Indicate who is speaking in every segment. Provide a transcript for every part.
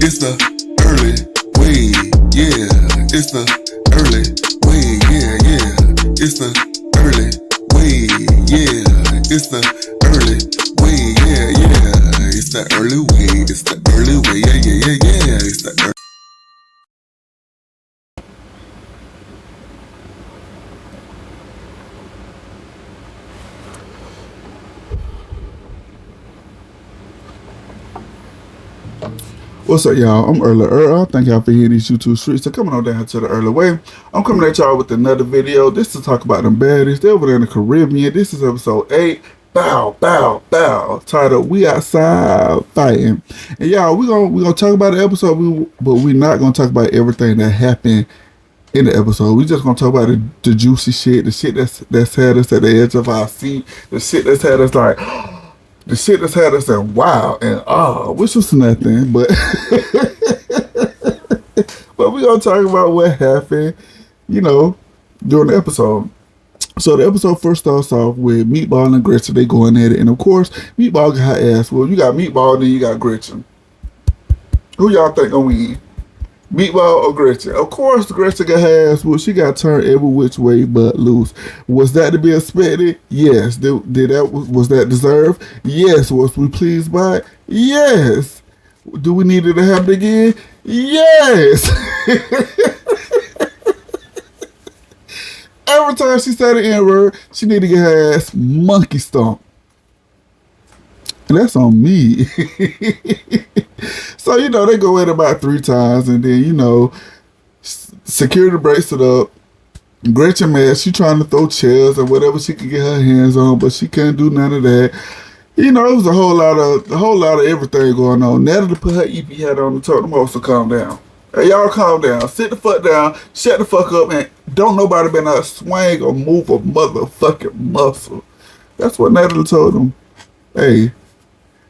Speaker 1: It's the early way, yeah. It's the early way, yeah, yeah. It's the early way, yeah. It's the early way, yeah, yeah. It's the early way, it's the early way, yeah, yeah, yeah, yeah. It's the early. What's up, y'all? I'm Early Earl. Thank y'all for hearing these YouTube streets. So coming on down to the early way. I'm coming at y'all with another video. This to talk about them baddies. They're over there in the Caribbean. This is episode 8. Bow, bow, bow. Titled "We Outside Fighting." And y'all, we gonna talk about the episode, but we're not gonna talk about everything that happened in the episode. We just gonna talk about the juicy shit, the shit that's had us at the edge of our seat, the shit that's had us like. The shit that's had us in wow and which was nothing, but but we gonna talk about what happened, during the episode. So the episode first starts off with Meatball and Gretchen. They going at it, and of course, Meatball got her ass. Well, you got Meatball, then you got Gretchen. Who y'all think gonna win? Meatball or Gretchen? Of course, Gretchen got her ass. Well, she got turned every which way but loose. Was that to be expected? Yes. Was that deserved? Yes. Was we pleased by it? Yes. Do we need it to happen again? Yes. Every time she said the N-word, she need to get her ass monkey stomped. And that's on me. So, they go in about 3 times, and then, security breaks it up. Gretchen mad, she trying to throw chairs or whatever she could get her hands on, but she can't do none of that. It was a whole lot of everything going on. Natalie put her EP hat on and told them all to calm down. Hey, y'all calm down. Sit the fuck down. Shut the fuck up, and don't nobody better not swing or move a motherfucking muscle. That's what Natalie told them. Hey.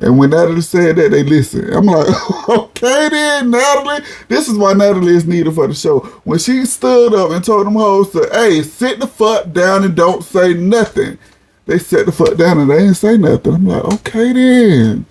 Speaker 1: And when Natalie said that, they listened. I'm like, okay then, Natalie. This is why Natalie is needed for the show. When she stood up and told them hoes to, hey, sit the fuck down and don't say nothing. They sat the fuck down and they didn't say nothing. I'm like, okay then.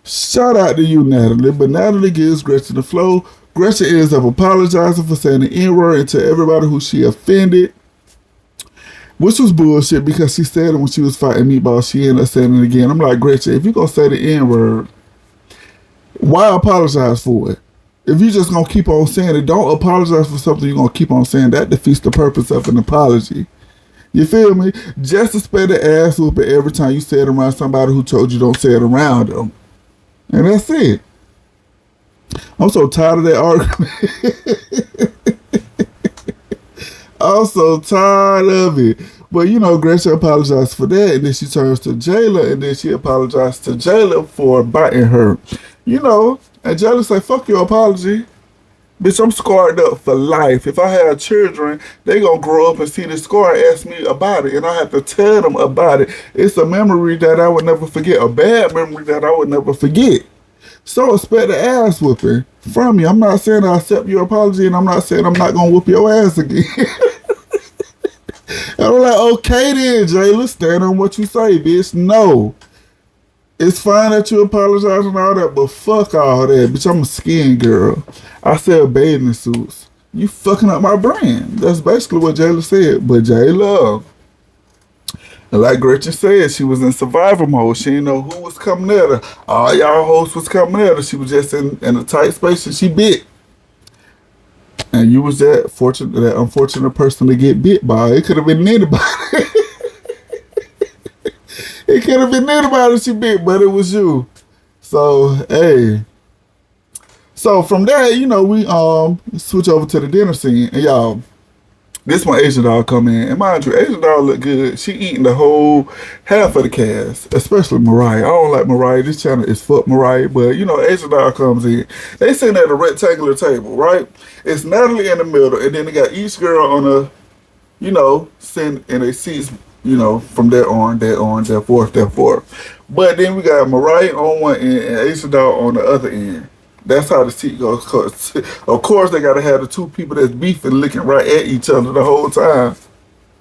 Speaker 1: Shout out to you, Natalie. But Natalie gives Gretchen the flow. Gretchen ends up apologizing for saying the N-word and to everybody who she offended. Which was bullshit because she said it when she was fighting Meatball. She ended up saying it again. I'm like, Gretchen, if you're going to say the N-word, why apologize for it? If you're just going to keep on saying it, don't apologize for something you're going to keep on saying. That defeats the purpose of an apology. You feel me? Just to spare the ass whooping every time you say it around somebody who told you don't say it around them. And that's it. I'm so tired of that argument. I'm so tired of it. But, Gretchen apologized for that, and then she turns to Jayla, and then she apologized to Jayla for biting her. And Jayla say, fuck your apology. Bitch, I'm scarred up for life. If I have children, they gonna grow up and see the scar and ask me about it, and I have to tell them about it. It's a memory that I would never forget, a bad memory that I would never forget. So expect the ass whooping from you. I'm not saying I accept your apology, and I'm not saying I'm not gonna whoop your ass again. And I'm like, okay then, Jayla, stand on what you say, bitch. No. It's fine that you apologize and all that, but fuck all that, bitch. I'm a skin girl. I sell bathing suits. You fucking up my brand. That's basically what Jayla said. But Jayla, and like Gretchen said, she was in survival mode. She didn't know who was coming at her. All y'all hosts was coming at her. She was just in a tight space and she bit. And you was that unfortunate person to get bit by. It could have been anybody. It could have been anybody she bit, but it was you. So, hey. So from there, we switch over to the dinner scene. And y'all, this one Asian doll come in. And mind you, Asian doll look good. She eating the whole half of the cast, especially Mariah. I don't like Mariah. This channel is fuck Mariah. But, Asian doll comes in. They sitting at a rectangular table, right? It's Natalie in the middle. And then they got each girl on a, sitting in their seats, from there on, there forth. But then we got Mariah on one end and Asian doll on the other end. That's how the seat goes. Of course, they got to have the two people that's beefing looking right at each other the whole time.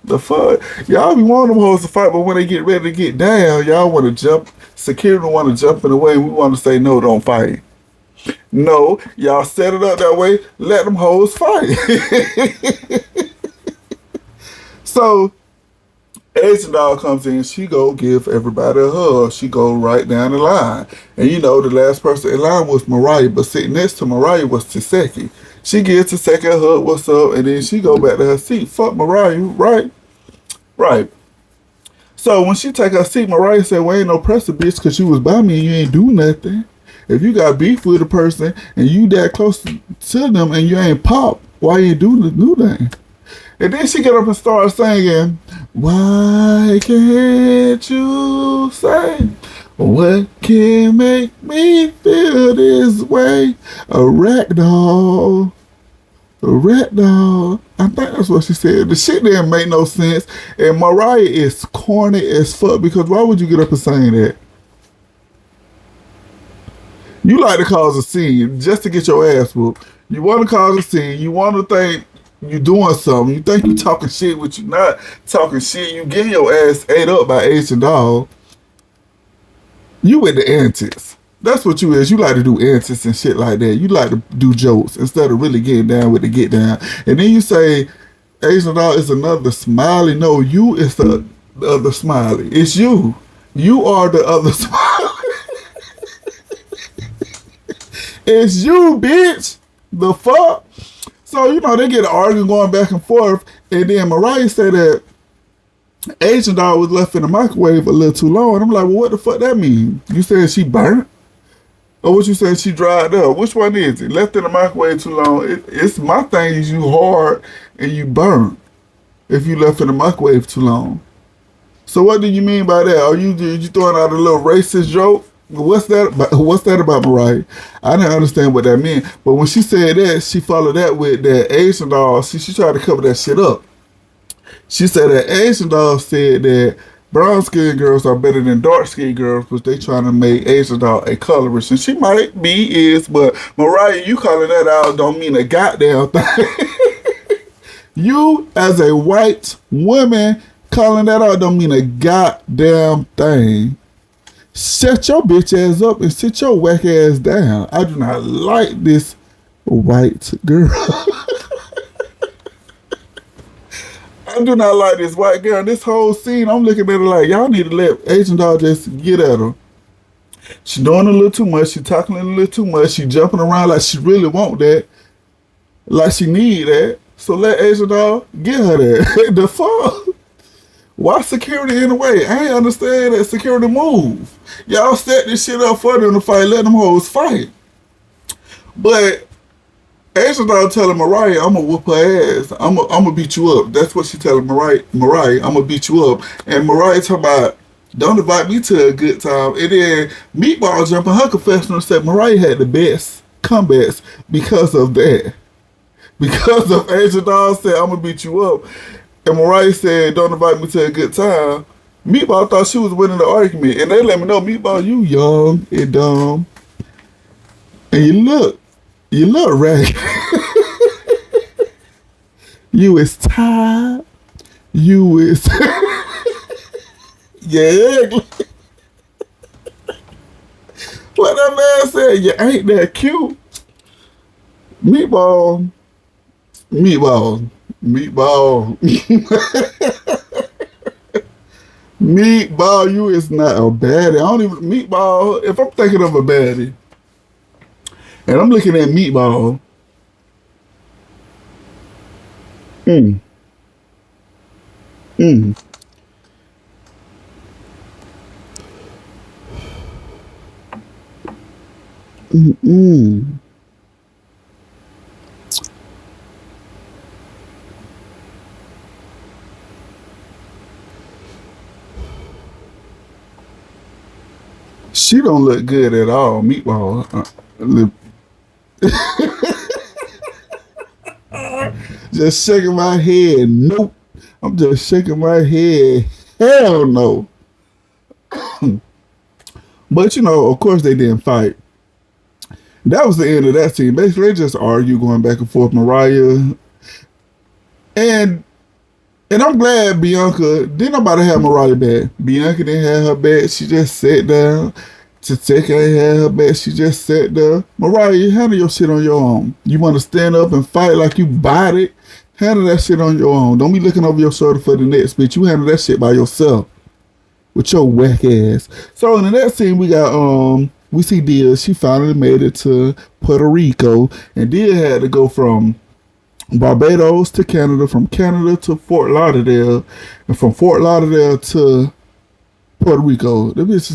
Speaker 1: The fuck? Y'all be wanting them hoes to fight, but when they get ready to get down, y'all want to jump. Security want to jump in the way. We want to say, no, don't fight. No, y'all set it up that way. Let them hoes fight. So Asian doll comes in. She go give everybody a hug. She go right down the line. And you know the last person in line was Mariah, but sitting next to Mariah was Taseki. She gives Taseki a hug. What's up? And then she go back to her seat. Fuck Mariah, right? Right. So when she take her seat, Mariah said, well, ain't no pressure, bitch, because you was by me and you ain't do nothing. If you got beef with a person and you that close to them and you ain't pop, why you ain't do the new thing? And then she get up and start singing, why can't you say what can make me feel this way? A rag doll. A rat dog. I think that's what she said. The shit didn't make no sense. And Mariah is corny as fuck because why would you get up and sing that? You like to cause a scene just to get your ass whooped. You want to cause a scene. You want to think you doing something. You think you talking shit, but you not talking shit. You getting your ass ate up by Asian dog. You with the antics. That's what you is. You like to do antics and shit like that. You like to do jokes instead of really getting down with the get down. And then you say, Asian dog is another smiley. No, you is the other smiley. It's you. You are the other smiley. It's you, bitch. The fuck? So, you know, they get an argument going back and forth. And then Mariah said that Asian dog was left in the microwave a little too long. And I'm like, well, what the fuck that mean? You said she burnt? Or what you said she dried up? Which one is it? Left in the microwave too long. It's my thing is you hard and you burn if you left in the microwave too long. So what do you mean by that? Are you throwing out a little racist joke? What's that about Mariah? I didn't understand what that meant. But when she said that, she followed that with that Asian doll. She tried to cover that shit up. She said that Asian doll said that brown skinned girls are better than dark skinned girls, but they trying to make Asian doll a colorist. And she might be, but Mariah, you calling that out don't mean a goddamn thing. You as a white woman calling that out don't mean a goddamn thing. Shut your bitch ass up and sit your whack ass down. I do not like this white girl. I do not like this white girl. This whole scene, I'm looking at her like, y'all need to let Asian doll just get at her. She doing a little too much. She talking a little too much. She jumping around like she really want that. Like she need that. So let Asian doll get her that. The fuck? Why security in the way? I ain't understand that security move. Y'all set this shit up for them to fight. Let them hoes fight. But Asian doll telling Mariah, I'm gonna whoop her ass. I'm gonna beat you up. That's what she telling Mariah. I'm gonna beat you up. And Mariah talking about, don't invite me to a good time. And then Meatball jumping her confessional and said Mariah had the best comebacks because of that. Because of Asian doll said, I'm gonna beat you up. And Mariah said, don't invite me to a good time. Meatball thought she was winning the argument. And they let me know, Meatball, you young and dumb. And you look ragged. You is tired. You is... yeah. What that man said, you ain't that cute. Meatball. Meatball, you is not a baddie. I don't even, Meatball, if I'm thinking of a baddie, and I'm looking at Meatball, mm, mm, mm, mm. She don't look good at all, Meatball. Just shaking my head. Nope. I'm just shaking my head. Hell no. But you know, of course they didn't fight. That was the end of that scene. Basically, they just argue going back and forth. Mariah and I'm glad Bianca didn't nobody have Mariah back. Bianca didn't have her back. She just sat down, Tech ain't had her back. She just sat there. Mariah, you handle your shit on your own. You want to stand up and fight like you bought it? Handle that shit on your own. Don't be looking over your shoulder for the next bitch. You handle that shit by yourself with your whack ass. So in the next scene, we see Dia. She finally made it to Puerto Rico, and Dia had to go from Barbados to Canada, from Canada to Fort Lauderdale, and from Fort Lauderdale to Puerto Rico. The bitch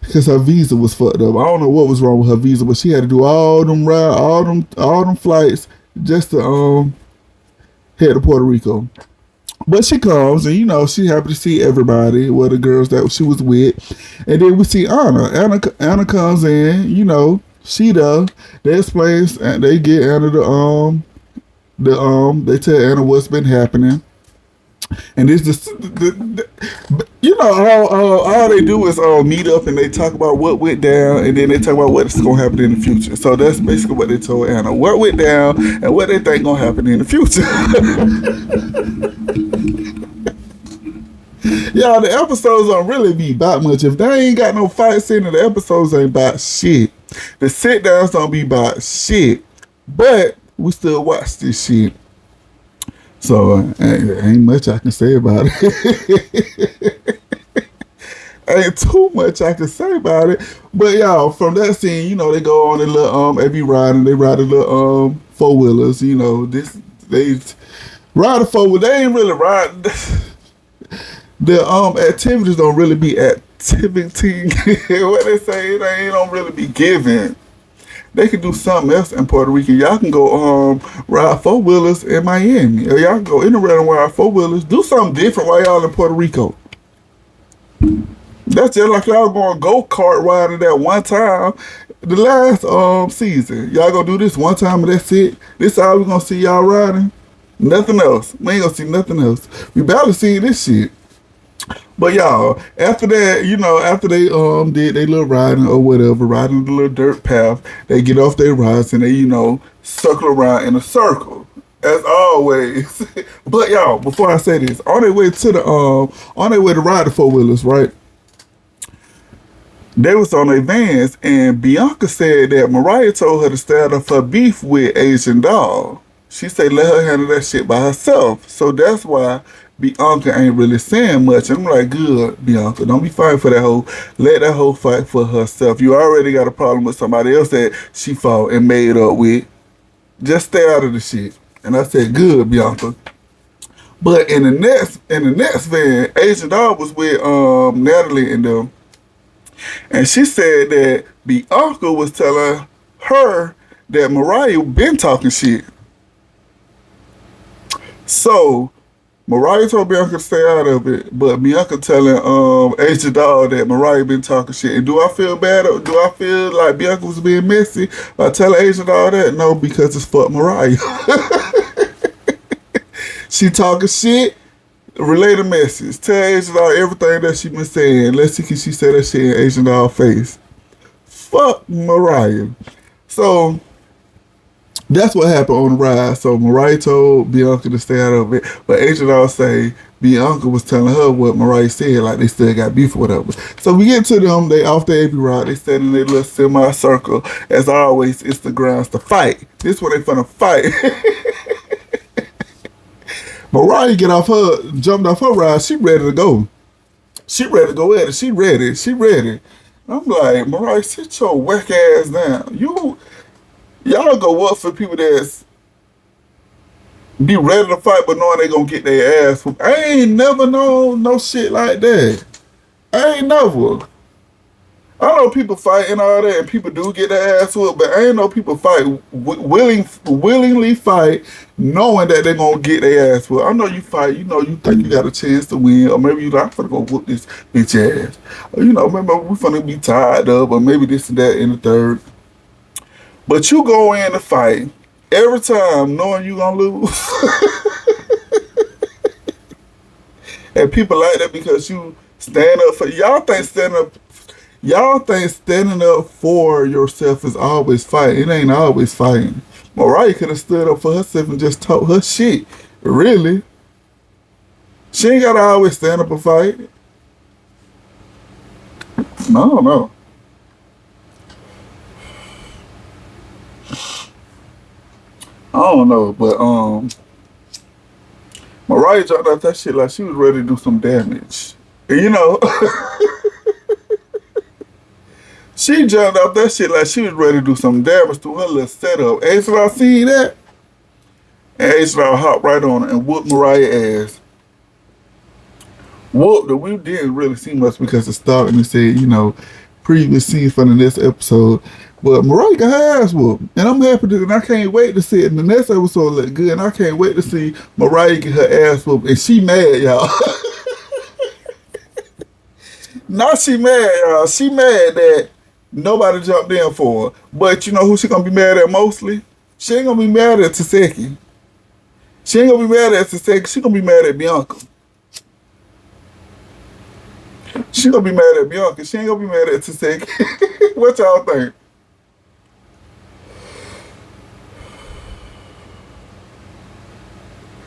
Speaker 1: because her visa was fucked up. I don't know what was wrong with her visa, but she had to do all them flights just to head to Puerto Rico. But she comes, and she happy to see everybody, well, the girls that she was with. And then we see Anna. Anna comes in, she does. They explain, and they get Anna they tell Anna what's been happening. And it's just, all they do is meet up and they talk about what went down, and then they talk about what's going to happen in the future. So that's basically what they told Anna, what went down and what they think going to happen in the future. Y'all, the episodes don't really be about much. If they ain't got no fight scene, the episodes ain't about shit. The sit downs don't be about shit. But we still watch this shit. So ain't much I can say about it. Ain't too much I can say about it. But y'all, from that scene, they go on a little they ride a little four wheelers. They ride a four wheeler. They ain't really ride. The activities don't really be activity. What they say, they don't really be giving. They can do something else in Puerto Rico. Y'all can go ride four wheelers in Miami, or y'all can go anywhere and ride four wheelers. Do something different while y'all in Puerto Rico. That's just like y'all going go-kart riding that one time the last season. Y'all gonna do this one time and that's it. This all we gonna see y'all riding. Nothing else. We ain't gonna see nothing else. We barely see this shit. But y'all, after that, after they did their little riding or whatever, riding the little dirt path, they get off their rides and they, circle around in a circle. As always. But y'all, before I say this, on their way to ride the four wheelers, right? They was on their vans, and Bianca said that Mariah told her to start off her beef with Asian Doll. She said let her handle that shit by herself. So that's why Bianca ain't really saying much. I'm like, good, Bianca. Don't be fighting for that hoe. Let that hoe fight for herself. You already got a problem with somebody else that she fought and made up with. Just stay out of the shit. And I said, good, Bianca. But in the next van, Asian Doll was with Natalie and them. And she said that Bianca was telling her that Mariah been talking shit. So Mariah told Bianca to stay out of it, but Bianca telling Asian Doll that Mariah been talking shit. And do I feel bad? Or do I feel like Bianca was being messy by telling Asian Doll that? No, because it's fuck Mariah. She talking shit. Relay the message. Tell Asian Doll everything that she been saying. Let's see, can she say that shit in Asian Doll face? Fuck Mariah. So that's what happened on the ride. So Mariah told Bianca to stay out of it, but Asian Doll say Bianca was telling her what Mariah said, like they still got beef or whatever. So we get to them. They off the AV ride. They stand in their little semi-circle. As always, it's the grounds to fight. This one they finna fight. Mariah jumped off her ride. She ready to go. She ready to go at it. She ready. I'm like, Mariah, sit your whack ass down. Y'all go up for people that's be ready to fight, but knowing they gonna get their ass whooped. I ain't never known no shit like that. I ain't never. I know people fight and all that, and people do get their ass whooped, but I ain't know people fight willingly fight, knowing that they're gonna get their ass whooped. I know you fight, you think you got a chance to win, or maybe you like, I'm finna go whoop this bitch ass. Or, maybe we finna be tied up, or maybe this and that in the third. But you go in to fight every time knowing you gonna lose. And people like that because you stand up for y'all think standing up for yourself is always fighting. It ain't always fighting. Mariah could have stood up for herself and just talk her shit. Really. She ain't gotta always stand up and fight. No, no. I don't know, but Mariah jumped out that shit like she was ready to do some damage. And you know, she jumped out that shit like she was ready to do some damage to her little setup. H-Dog seen that, and H-Dog hopped right on it and whooped Mariah's ass. Whooped her. We didn't really see much because it started and it said, you know, previous scene from the next episode. But Mariah got her ass whooped. And I'm happy to, and I can't wait to see it. And the next episode look good. And I can't wait to see Mariah get her ass whooped. And she mad, y'all. Now she mad, y'all. She mad that nobody jumped in for her. But you know who she gonna be mad at mostly? She ain't gonna be mad at Taseki. She ain't gonna be mad at Taseki. She gonna be mad at Bianca. She gonna be mad at Bianca. She ain't gonna be mad at Taseki. What y'all think?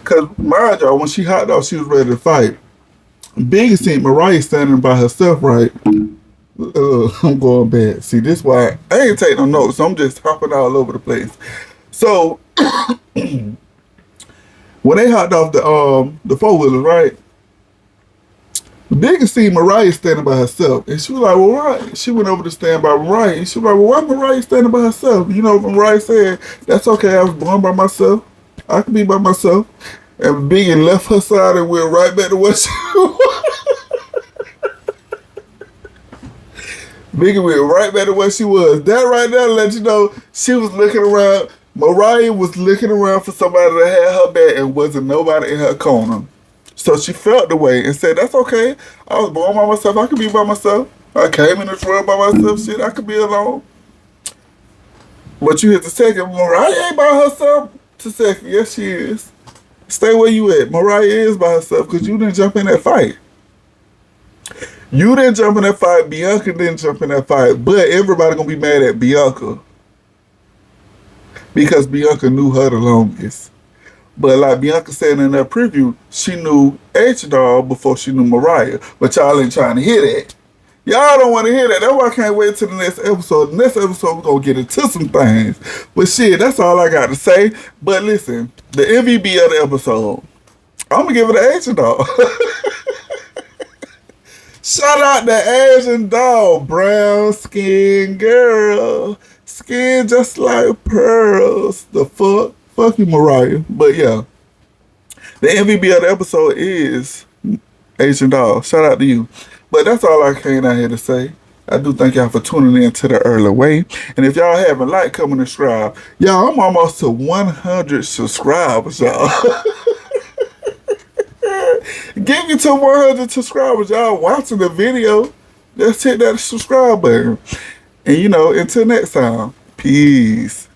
Speaker 1: Cause mind y'all, when she hot dog, she was ready to fight. Big seen Mariah standing by herself, right? I'm going bad. See, this why I ain't taking no notes. So I'm just hopping all over the place. So when they hopped off the four wheelers, right? Big seen Mariah standing by herself, and she was like, "Well, why?" She went over to stand by Mariah, and she was like, "Well, why Mariah standing by herself?" You know, Mariah said, "That's okay. I was born by myself. I can be by myself." And Biggie left her side and went right back to what she was. Biggie went right back to where she was. That right there let you know she was looking around. Mariah was looking around for somebody to have her back and wasn't nobody in her corner. So she felt the way and said, "That's okay. I was born by myself. I can be by myself. I came in this world by myself. Shit, I could be alone." But you hit the second. Mariah ain't by herself. To second, yes she is. Stay where you at. Mariah is by herself because you didn't jump in that fight. You didn't jump in that fight. Bianca didn't jump in that fight. But everybody gonna be mad at Bianca because Bianca knew her the longest. But like Bianca said in that preview, she knew H-Dog before she knew Mariah. But y'all ain't trying to hear that. Y'all don't want to hear that. That's why I can't wait till the next episode. The next episode, we're going to get into some things. But shit, that's all I got to say. But listen, the MVP of the episode, I'm going to give it to H-Dog. Shout out to Asian dog, brown skin girl. Skin just like pearls. The fuck? Fuck you, Mariah. But yeah, the MVP of the episode is Asian dog. Shout out to you. But that's all I came out here to say. I do thank y'all for tuning in to the early way. And if y'all haven't liked, come and subscribe. Y'all, I'm almost to 100 subscribers, y'all. Get me to 100 subscribers, y'all watching the video. Just hit that subscribe button. And you know, until next time, peace.